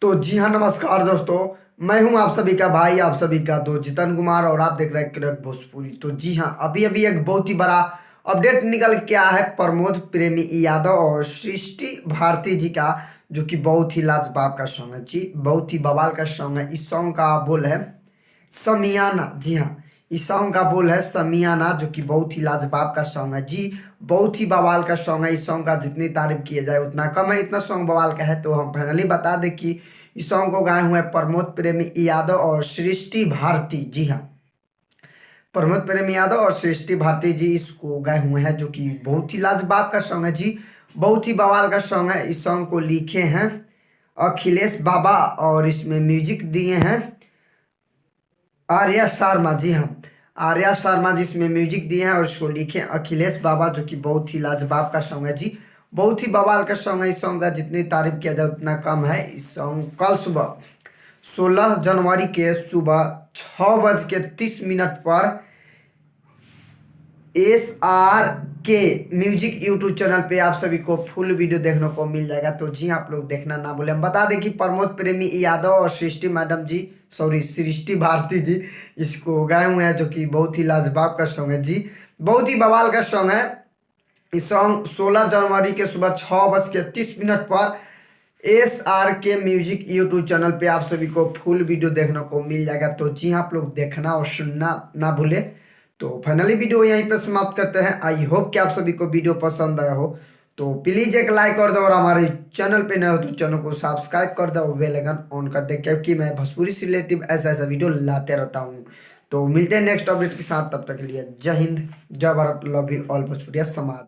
तो जी हाँ, नमस्कार दोस्तों। मैं हूं आप सभी का भाई, आप सभी का दोस्त जितन कुमार और आप देख रहे हैं क्रैक भोजपुरी। तो जी हाँ, अभी अभी एक बहुत ही बड़ा अपडेट निकल के आया है प्रमोद प्रेमी यादव और सृष्टि भारती जी का, जो कि बहुत ही लाजवाब का सॉन्ग है जी, बहुत ही बवाल का सॉन्ग है। इस सॉन्ग का बोल है समियाना। जी हाँ, इस सॉन्ग का बोल है समियाना, जो कि बहुत ही लाजवाब का सॉन्ग है जी, बहुत ही बवाल का सॉन्ग है। इस सॉन्ग का जितनी तारीफ किया जाए उतना कम है, इतना सॉन्ग बवाल का है। तो हम फाइनली बता दें कि इस सॉन्ग को गाए हुए हैं प्रमोद प्रेमी यादव और सृष्टि भारती। जी हाँ, प्रमोद प्रेमी यादव और सृष्टि भारती जी इसको गाए हुए हैं, जो कि बहुत ही लाजवाब का सॉन्ग है जी, बहुत ही बवाल का सॉन्ग है। इस सॉन्ग को लिखे हैं अखिलेश बाबा और इसमें म्यूजिक दिए हैं आर्या शर्मा। जी हाँ, आर्या शर्मा जिसमें म्यूजिक दिए हैं और इसको लिखे अखिलेश बाबा, जो कि बहुत ही लाजवाब का सॉन्ग है जी, बहुत ही बवाल का सॉन्ग है। इस सॉन्ग का जितनी तारीफ किया जाए उतना कम है। इस सॉन्ग कल सुबह 16 जनवरी के सुबह 6:30 पर SRK म्यूजिक यूट्यूब चैनल पे आप सभी को फुल वीडियो देखने को मिल जाएगा। तो जी आप लोग देखना ना भूलें। हम बता दें कि प्रमोद प्रेमी यादव और सृष्टि मैडम जी, सॉरी सृष्टि भारती जी इसको गाए हुए हैं, जो कि बहुत ही लाजवाब का सॉन्ग है जी, बहुत ही बवाल का सॉन्ग है। इस सॉन्ग 16 जनवरी के सुबह 6:30 पर SRK म्यूजिक यूट्यूब चैनल पे आप सभी को फुल वीडियो देखने को मिल जाएगा। तो जी आप लोग देखना और सुनना ना भूले। तो फाइनली वीडियो यहीं पे समाप्त करते हैं। आई होप कि आप सभी को वीडियो पसंद आया हो। तो प्लीज एक लाइक कर दो और हमारे चैनल पे नए हो तो चैनल को सब्सक्राइब कर दो, बेल आइकन ऑन कर दे, क्योंकि मैं भोजपुरी से रिलेटिव ऐसा ऐसा वीडियो लाते रहता हूँ। तो मिलते हैं नेक्स्ट अपडेट के साथ, तब तक के लिए जय हिंद, जय भारत, लव यू ऑल भोजपुरिया समाज।